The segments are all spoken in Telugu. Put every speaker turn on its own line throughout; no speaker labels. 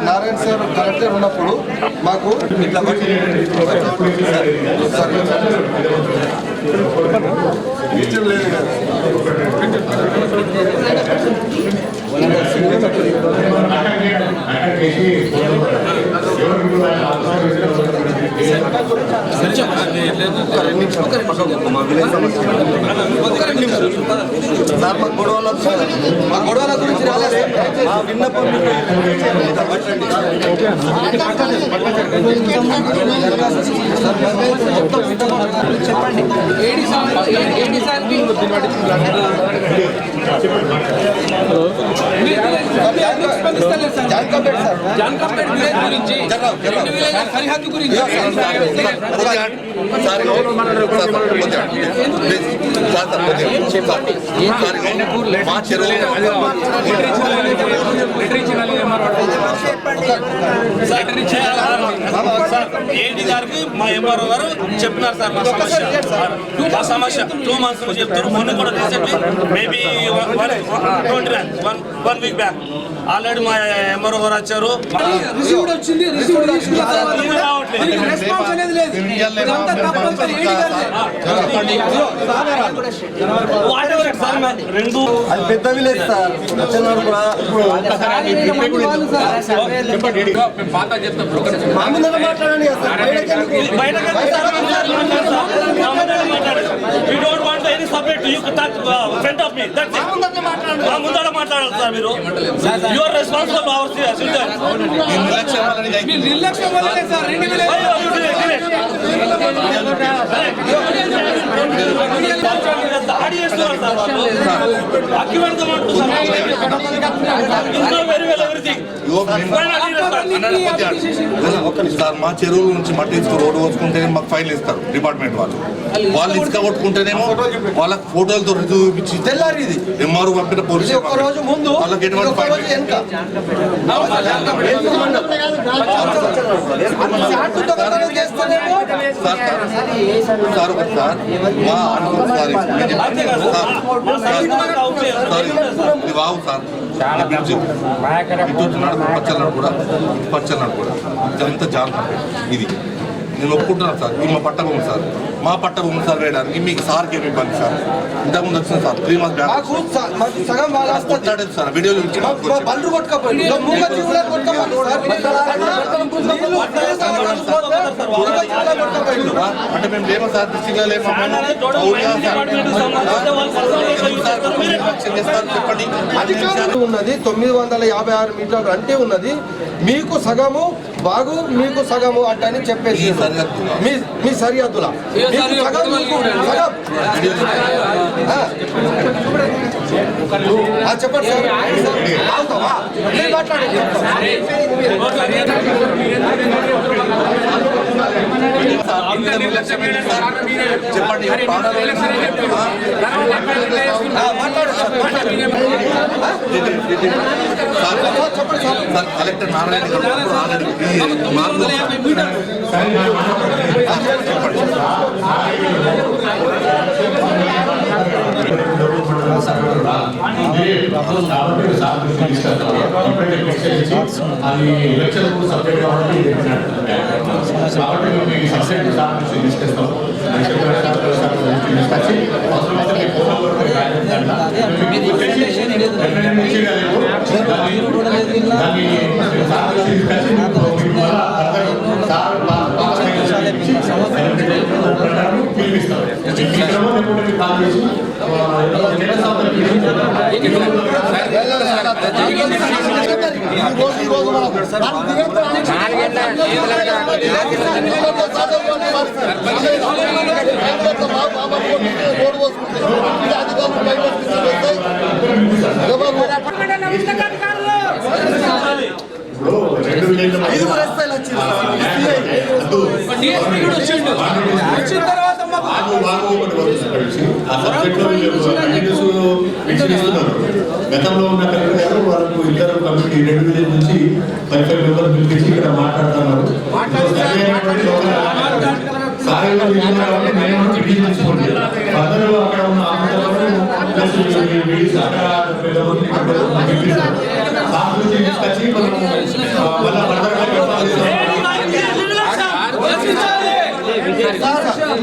నారాయణ సార్ కలెక్టర్ ఉన్నప్పుడు మాకు ఇష్టం లేదు కదా. మా గొడవల గురించి రాలేదు. మా విన్నపం చెప్పండి.
సరిహద్దు గురించి
మా చెరువు ఏడీ గారికి మా ఎంఆర్ఓ గారు చెప్పినారు సార్ మా సమస్య 2 months నుంచి చెప్తారు. మొన్న కూడా recently maybe 1 week back already మా ఎంఆర్ఓ గారు వచ్చారు.
రెండు అది పెద్ద విలేజ్ సార్. మాట్లాడండి.
ముందర మాట్లాడాలి సార్ మీరు. యువర్ రెస్పాన్సిబుల్ అవర్
నిర్లక్ష్యం వల్లనే సార్ 2000
దాడి చేస్తున్నారు సార్ వాళ్ళు.
సార్ మా చెరువుల నుంచి మట్టి ఇసుక రోడ్డు వచ్చుకుంటే మాకు ఫైన్ ఇస్తారు డిపార్ట్మెంట్ వాళ్ళు ఇసుక కొట్టుకుంటేనేమో వాళ్ళకి ఫోటోలతో చూపించి
తెల్లారి ఇది
ఎంఆర్ఓ పంపిన పోలీసు
ఒక రోజు ముందు
వాళ్ళకి ఎటువంటి ఫైన్ సార్ మా వావు సార్ పచ్చన్నాడు కూడా ఇదంతా జాగ్రత్త. ఇది నేను ఒప్పుకుంటున్నాను సార్. ఇది మా పట్టభూమి సార్. మా పట్టభూమి సార్ వేయడానికి మీకు సార్కి ఏమి ఇబ్బంది సార్? ఇంతకుముందు వచ్చింది సార్ 3 months బ్యాక్ సార్ వీడియోలు అంటే మేము లేమో సార్ డిస్ట్రిక్ట్లో లేమో చెప్పండి.
ఉన్నది 956 మీటర్లు అంటే ఉన్నది. మీకు సగము బాగు మీకు సగము అంటే చెప్పేసి మీ సరిహద్దుల చెప్పండి సార్.
చెప్పండి కలెక్టర్ నారాయణ గారు
అది లెక్చర్ సబ్జెక్ట్ కాబట్టి తీసుకొస్తాము. రెండు విలేజ్ల మధ్య
డిఎస్పీ కూడా వచ్చిండు. వచ్చిన తర్వాత మాకు
వారు ఒకటి వస్తుంది కలిసి ఆ సబ్జెక్ట్లో ఇస్తున్నారు. గతంలో ఉన్న కలెక్టర్ గారు వాళ్ళకు ఇద్దరు కమిటీ 2 విలేజ్ నుంచి 55 మెంబర్లు పిలిపించి ఇక్కడ మాట్లాడుతున్నారు. అందరూ అక్కడ ఉన్న తీసుకొచ్చి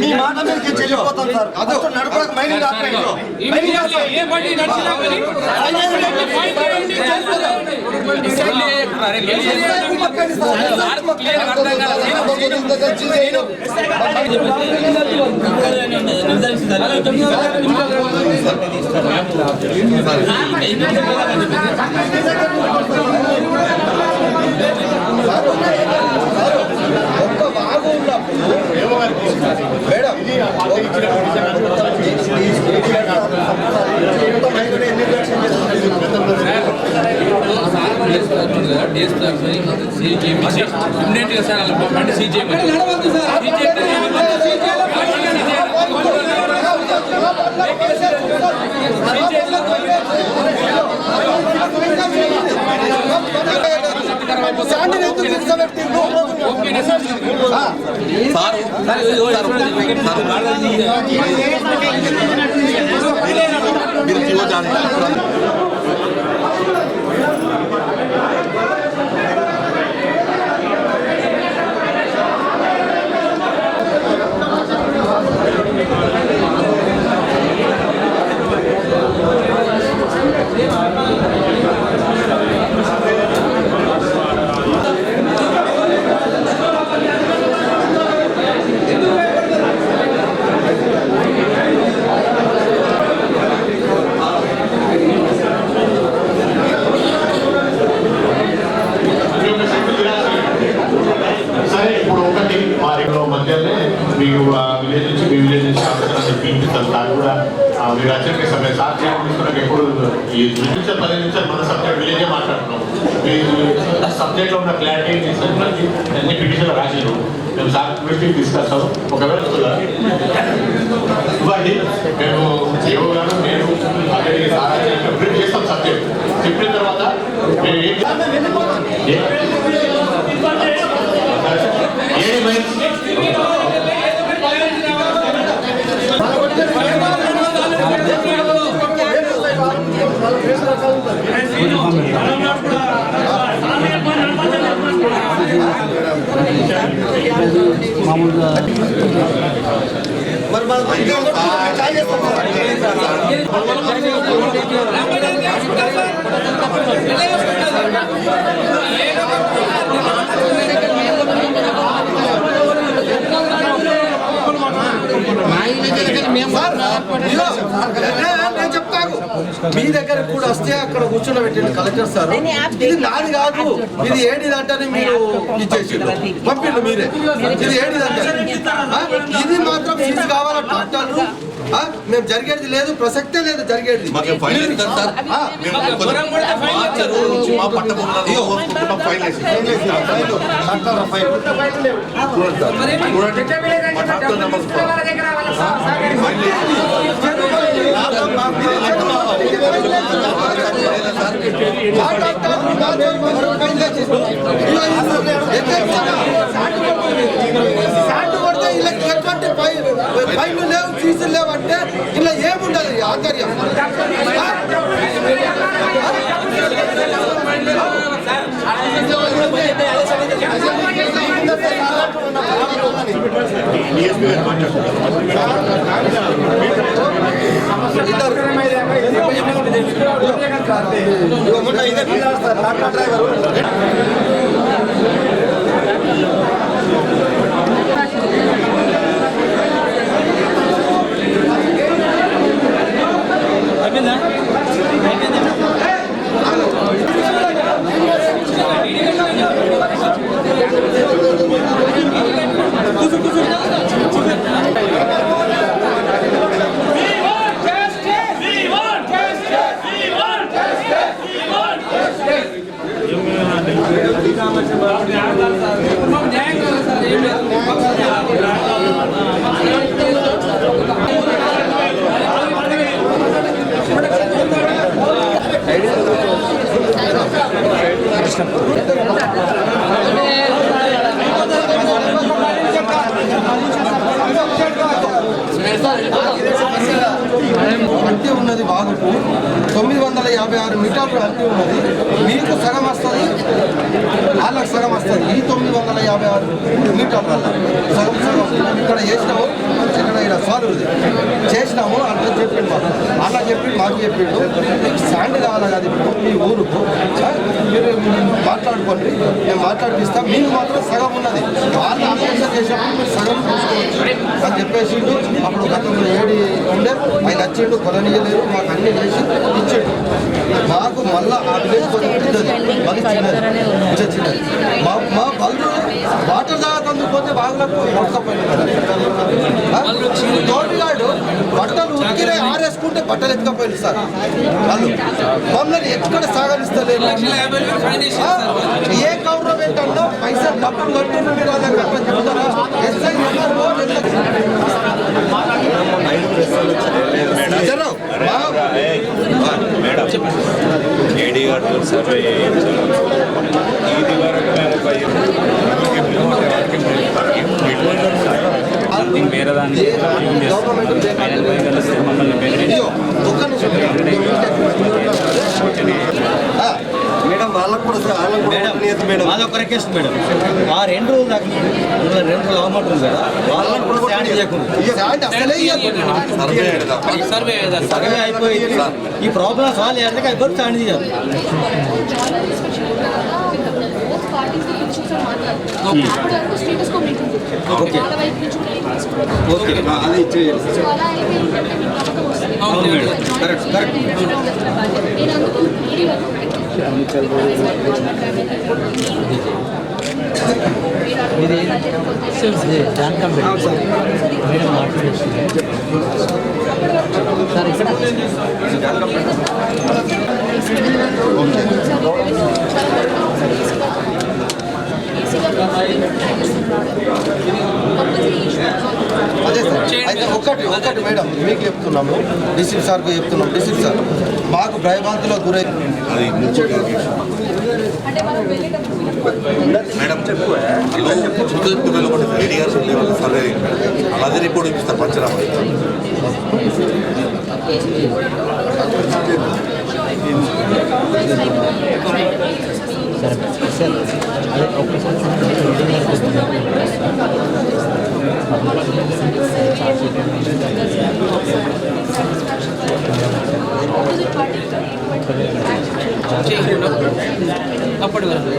మీ మాట మీదకి చెల్లిపోతాం సార్. అదో నడపక మైనింగ్ ఆపేయండి.
ఏ పార్టీ నడిచినా కానీ
ఒక్క బాగు ఉన్నప్పుడు మేడం
मध्य विलेज विलेज మీరు వచ్చే సమయం సార్ చేయాలనుకున్నాక ఎప్పుడు ఈ 10 నిమిషాలు మన సబ్జెక్ట్ విలేజే మాట్లాడుతున్నాం. మీ సబ్జెక్ట్లో ఉన్న క్లారిటీ అన్ని పిటిషన్లు రాసినారు. మేము సార్ దృష్టికి తీసుకొస్తాం. ఒకవేళ ఇవ్వండి, మేము ఏవో గారు నేను ఆల్రెడీ సార్ ప్రింట్ చేస్తాం. సబ్జెక్ట్ చెప్పిన తర్వాత మేము
నేను చెప్తాను, మీ దగ్గర కూడా వస్తే అక్కడ కూర్చుని పెట్టండి కలెక్టర్ సార్. ఇది నాది కాదు, ఇది ఏడిదంటే మీరు ఇచ్చేసి పంపిండు మీరే. ఇది ఏడిదంటే ఇది మాత్రం ఫీజు కావాలా ట్రాక్టర్లు మేము జరిగేది లేదు, ప్రసక్తే లేదు జరిగేది. ఎటువంటి ఫైన్లు లేవు, ఫీజులు లేవు అంటే ఇలా ఏముండదు ఆంతర్యం.
మాకు న్యాయం కావాలి సార్. ఏం లేదు.
అంతే ఉన్నది బాగుకు 956 మీటర్లు అంతే ఉన్నది. మీకు సగం వస్తుంది, వాళ్ళకి సగం వస్తుంది. ఈ 956 మీటర్ల సగం సగం ఇక్కడ చేసినాము. ఇక్కడ ఇక్కడ సాల్వ్ చేసినాము అంటే చెప్పిండు మాకు. అలా చెప్పి మాకు చెప్పిండు మీకు శాండ్ కావాలి కదా ఇప్పుడు మీ ఊరుకు, మీరు మాట్లాడుకోండి, మేము మాట్లాడిపిస్తాం. మీకు మాత్రం సగం ఉన్నది. వాళ్ళు అప్లికేషన్ చేసినప్పుడు మీరు సగం చూసుకోవచ్చు అని చెప్పేసిండు. అప్పుడు గతంలో ఏడి ఉండే ఆయన వచ్చిండు, కొననీయలేరు, మాకు అన్ని చేసి ఇచ్చిండు. మాకు మళ్ళీ ఆ విలేజ్ కొంచెం చిన్నది మా బళ్ళు వాటర్ తాగతందుకు పోతే బాగులకు తోటిగాడు బట్టలు ఉతికిరే ఆరేసుకుంటే బట్టలు ఎత్తుకపోయింది సార్. వాళ్ళు మమ్మల్ని ఎక్కడ సాగనిస్తలేదు. ఏ గవర్నమెంట్ అన్నా పైసలు డబ్బులు కట్టిండు మీరు అలా చెప్తారా? ఎస్ఐ
ఏడీ గారు సర్వే చేయించారు. ఇది వరకు మేము వేరే దాన్ని
మేడం వాళ్ళకు కూడా
మేడం అదొక రిక్వెస్ట్ మేడం. ఆ 2 రోజులు దాకా 2 రోజులు అవమంటుంది కదా, వాళ్ళని కూడా స్టాండ్ చేయకుండా సర్వే అయిపోయింది. ఈ ప్రాబ్లం సాల్వ్ చేయాలంటే అయిపోయి స్టాండ్ చేయాలి. ఓకే ఓకే అది ఇచ్చేయాలి. అవును మేడం, కరెక్ట్ కరెక్ట్.
అదే సార్. అయితే ఒకటి మేడం మీకు చెప్తున్నాము, డిసిప్ సార్కు చెప్తున్నాం. డిసిప్ సార్ మాకు భయభ్రాంతిలో గురై
మేడం చెప్పు ఏడీ గారు సర్వే అదే రిపోర్ట్ ఇప్పిస్తారు పంచరామ.
అప్పటి వరకు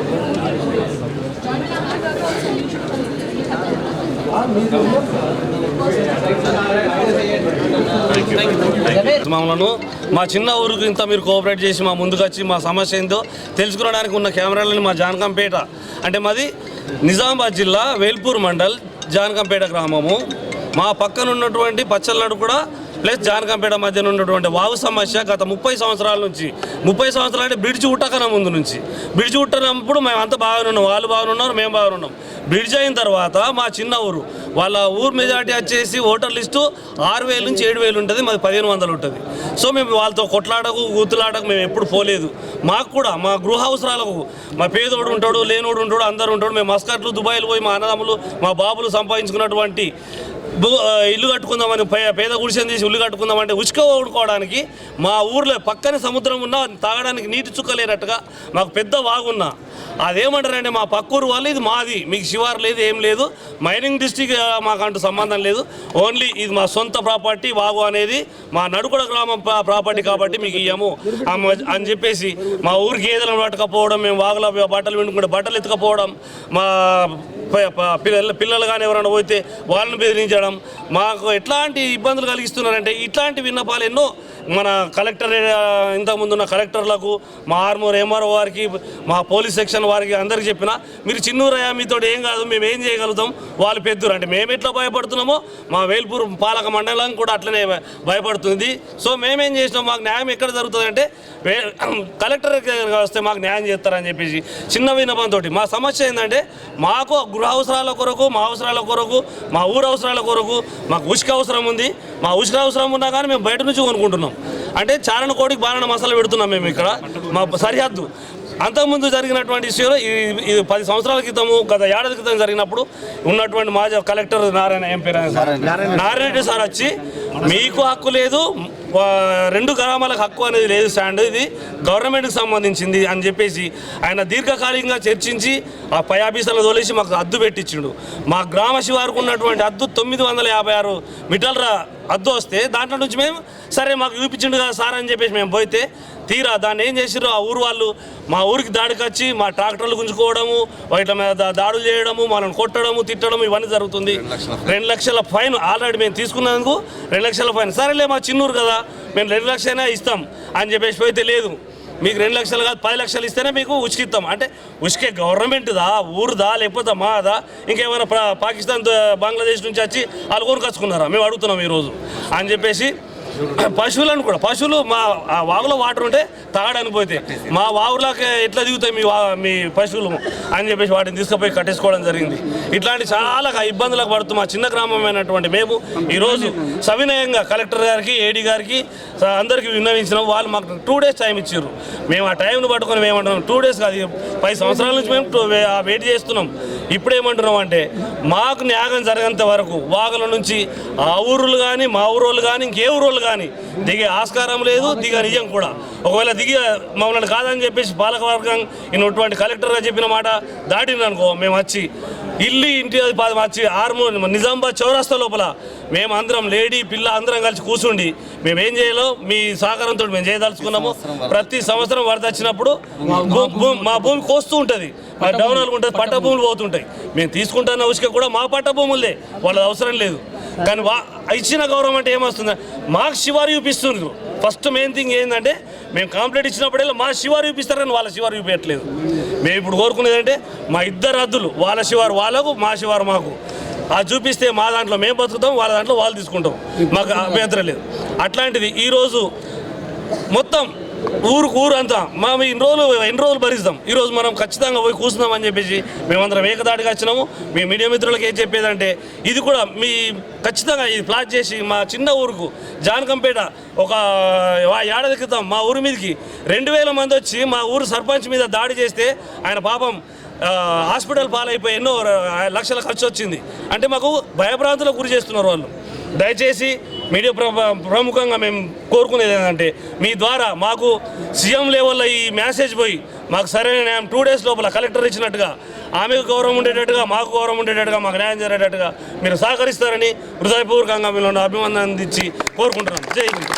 మమ్మల్ని మా చిన్న ఊరికి ఇంత మీరు కోఆపరేట్ చేసి మా ముందుకు వచ్చి మా సమస్య ఏందో తెలుసుకోవడానికి ఉన్న కెమెరాలని మా జానకంపేట అంటే మాది నిజామాబాద్ జిల్లా వేల్పూర్ మండల్ జానకంపేట గ్రామము. మా పక్కన ఉన్నటువంటి పచ్చలనాడు కూడా ప్లస్ జానకంపేట మధ్యన ఉన్నటువంటి వాగు సమస్య గత 30 సంవత్సరాల నుంచి 30 సంవత్సరాలు అంటే బ్రిడ్జ్ ఉట్టకన ముందు నుంచి బ్రిడ్జ్ ఉట్టనప్పుడు మేము అంతా బాగానే ఉన్నాం, వాళ్ళు బాగానున్నారు, మేము బాగానున్నాం. బ్రిడ్జ్ అయిన తర్వాత మా చిన్న ఊరు వాళ్ళ ఊరు మెజార్టీ వచ్చేసి ఓటర్ లిస్టు 6,000 నుంచి 7,000 ఉంటుంది, మాది 1,500 ఉంటుంది. సో మేము వాళ్ళతో కొట్లాడకు గుర్తులాడకు మేము ఎప్పుడు పోలేదు. మాకు కూడా మా గృహ అవసరాలకు మా పేదోడు ఉంటాడు, లేనోడు ఉంటాడు, అందరు ఉంటాడు. మేము మస్కట్లు దుబాయ్లు పోయి మా అన్నదమ్ములు మా బాబులు సంపాదించుకున్నటువంటి ఇల్లు కట్టుకుందామని పేద గుడిసెని తీసి ఇల్లు కట్టుకుందామంటే ఉసుక ఓడుకోవడానికి మా ఊర్లో పక్కనే సముద్రం ఉన్నా తాగడానికి నీటి చుక్కలేనట్టుగా మాకు పెద్ద వాగున్నా అదేమంటారంటే మా పక్కూరు వాళ్ళు ఇది మాది, మీకు శివారు లేదు, ఏం లేదు, మైనింగ్ డిస్ట్రిక్ట్ మాకంటూ సంబంధం లేదు, ఓన్లీ ఇది మా సొంత ప్రాపర్టీ. వాగు అనేది మా నడుకొడ గ్రామం ప్రాపర్టీ కాబట్టి మీకు ఇయ్యము అని చెప్పేసి మా ఊరికి గేదెలను పట్టుకపోవడం, మేము వాగులో బట్టలు విండుకుంటే బట్టలు ఎత్తుకపోవడం, మా పిల్లలు కానీ ఎవరైనా పోతే వాళ్ళని బెదిరించడం, మాకు ఎట్లాంటి ఇబ్బందులు కలిగిస్తున్నారంటే ఇట్లాంటి విన్నపాలు ఎన్నో మన కలెక్టర్ ఇంతకుముందు ఉన్న కలెక్టర్లకు మా ఆర్మూర్ ఎంఆర్ఓ వారికి మా పోలీస్ సెక్షన్ వారికి అందరికీ చెప్పినా మీరు చిన్నూరయ్య మీతో ఏం కాదు మేము ఏం చేయగలుగుతాం వాళ్ళు పెద్దరు అంటే మేము ఎట్లా భయపడుతున్నామో మా వేల్పూర్ పాలక మండలం కూడా అట్లనే భయపడుతుంది. సో మేమేం చేసినాం మాకు న్యాయం ఎక్కడ జరుగుతుందంటే కలెక్టర్ వస్తే మాకు న్యాయం చేస్తారని చెప్పేసి చిన్న విన్నపంతో మా సమస్య ఏంటంటే మాకు గృహ అవసరాల కొరకు మా అవసరాల కొరకు మా ఊరు అవసరాల కొరకు మాకు ఉసుక అవసరం ఉంది. మా ఉసుక అవసరం ఉన్నా కానీ మేము బయట నుంచి కొనుక్కుంటున్నాం. అంటే చారణ కోడికి బారణ మసాలా పెడుతున్నాం మేము ఇక్కడ మా సరిహద్దు. అంతకుముందు జరిగినటువంటి ఇష్యూలో ఇది 10 సంవత్సరాల క్రితము గత ఏడాది క్రితం జరిగినప్పుడు ఉన్నటువంటి మాజీ collector Narayana MP Narayana Reddy sir వచ్చి మీకు హక్కు లేదు 2 గ్రామాలకు హక్కు అనేది లేదు స్టాండ్ ఇది గవర్నమెంట్కి సంబంధించింది అని చెప్పేసి ఆయన దీర్ఘకాలికంగా చర్చించి ఆ పై ఆఫీసర్లు తోలేసి మాకు అద్దు పెట్టించిండు. మా గ్రామ శివారుకు ఉన్నటువంటి అద్దు 956 మీటర్ల అద్దు వస్తే దాంట్లో నుంచి మేము సరే మాకు చూపించిండు కదా సార్ అని చెప్పేసి మేము పోతే తీరా దాన్ని ఏం చేసిర్రు ఆ ఊరు వాళ్ళు మా ఊరికి దాడికి వచ్చి మా ట్రాక్టర్లు గుంజుకోవడము వాటి మీద దాడులు చేయడము మనల్ని కొట్టడము తిట్టడము ఇవన్నీ జరుగుతుంది. 2 లక్షల ఫైన్ ఆల్రెడీ మేము తీసుకున్నందుకు 2 లక్షల ఫైన్. సరేలే మా చిన్నూరు కదా మేము 2 లక్షలైనా ఇస్తాం అని చెప్పేసి పోతే లేదు మీకు 2 లక్షలు కాదు 10 లక్షలు ఇస్తేనే మీకు ఉచికిస్తాం. అంటే ఉచికే గవర్నమెంట్దా ఊరుదా లేకపోతే మాదా ఇంకేమైనా పాకిస్తాన్ బంగ్లాదేశ్ నుంచి వచ్చి వాళ్ళు కొనుకొచ్చుకున్నారా మేము అడుగుతున్నాం ఈరోజు అని చెప్పేసి పశువులను కూడా పశువులు మా వాగులో వాటర్ ఉంటే తాగడానికి పోతే మా వాగులోకి ఎట్లా దిగుతాయి మీ పశువులు అని చెప్పేసి వాటిని తీసుకుపోయి కట్టేసుకోవడం జరిగింది. ఇట్లాంటి చాలా ఇబ్బందులకు పడుతూ మా చిన్న గ్రామమైనటువంటి మేము ఈరోజు సవినయంగా కలెక్టర్ గారికి ఏడీ గారికి అందరికీ విన్నవించినాం. వాళ్ళు మాకు 2 డేస్ టైం ఇచ్చారు. మేము ఆ టైంను పట్టుకొని మేమంటున్నాం 2 డేస్ కాదు 10 సంవత్సరాల నుంచి మేము వెయిట్ చేస్తున్నాం. ఇప్పుడు ఏమంటున్నాం అంటే మాకు న్యాయం జరగంత వరకు వాగుల నుంచి ఆ ఊరులు కానీ మా ఊరోళ్ళు కానీ ఇంకే ఊరోళ్ళు కానీ దిగే ఆస్కారం లేదు దిగ నిజం కూడా. ఒకవేళ దిగి మమ్మల్ని కాదని చెప్పేసి పాలకవర్గం ఇన్నటువంటి కలెక్టర్గా చెప్పిన మాట దాటింది అనుకో మేము వచ్చి ఇంటి వచ్చి ఆర్మూర్ నిజామాబాద్ చౌరస్తా లోపల మేము అందరం లేడీ పిల్ల అందరం కలిసి కూర్చుండి మేము ఏం చేయాలో మీ సహకారంతో మేము చేయదలుచుకున్నాము. ప్రతి సంవత్సరం వరద వచ్చినప్పుడు మా భూమి కోస్తూ ఉంటుంది డౌన్ అనుకుంటుంది పట్ట భూములు పోతుంటాయి. మేము తీసుకుంటున్న ఉసుక కూడా మా పట్ట భూములే వాళ్ళది అవసరం లేదు. కానీ ఇచ్చిన గౌరవం ఏమొస్తుంది మాకు శివారు చూపిస్తున్నారు. ఫస్ట్ మెయిన్ థింగ్ ఏంటంటే మేము కంప్లైంట్ ఇచ్చినప్పుడల్లా మా శివారు చూపిస్తారని వాళ్ళ శివారు చూపించట్లేదు. మేము ఇప్పుడు కోరుకునేది అంటే మా ఇద్దరు హద్దులు వాళ్ళ శివారు వాళ్ళకు మా శివారు మాకు అది చూపిస్తే మా దాంట్లో మేము బతుకుతాం వాళ్ళ దాంట్లో వాళ్ళు తీసుకుంటాం మాకు అభ్యంతరం లేదు. అట్లాంటిది ఈరోజు మొత్తం ఊరు అంతా ఎన్ని రోజులు భరిస్తాం. ఈరోజు మనం ఖచ్చితంగా పోయి కూర్చున్నాం అని చెప్పేసి మేమందరం ఏకదాటిగా వచ్చినాము. మీ మీడియా మిత్రులకు ఏం చెప్పేదంటే ఇది కూడా మీ ఖచ్చితంగా ఇది ప్లాట్ చేసి మా చిన్న ఊరుకు జానకంపేట ఒక ఏడాది క్రితం మా ఊరి మీదకి 2000 మంది వచ్చి మా ఊరు సర్పంచ్ మీద దాడి చేస్తే ఆయన పాపం హాస్పిటల్ పాలైపోయి ఎన్నో లక్షల ఖర్చు వచ్చింది. అంటే మాకు భయభ్రాంతులకు గురి చేస్తున్నారు వాళ్ళు. దయచేసి మీడియా ప్రముఖంగా మేము కోరుకునేది ఏంటంటే మీ ద్వారా మాకు సీఎం లెవెల్లో ఈ మెసేజ్ పోయి మాకు సరైన న్యాయం 2 డేస్ లోపల కలెక్టర్ ఇచ్చినట్టుగా ఆమెకు గౌరవం ఉండేటట్టుగా మాకు గౌరవం ఉండేటట్టుగా మాకు న్యాయం జరిగేటట్టుగా మీరు సహకరిస్తారని హృదయపూర్వకంగా మీరు అభినందన అందించి కోరుకుంటున్నాను. జై హింద్.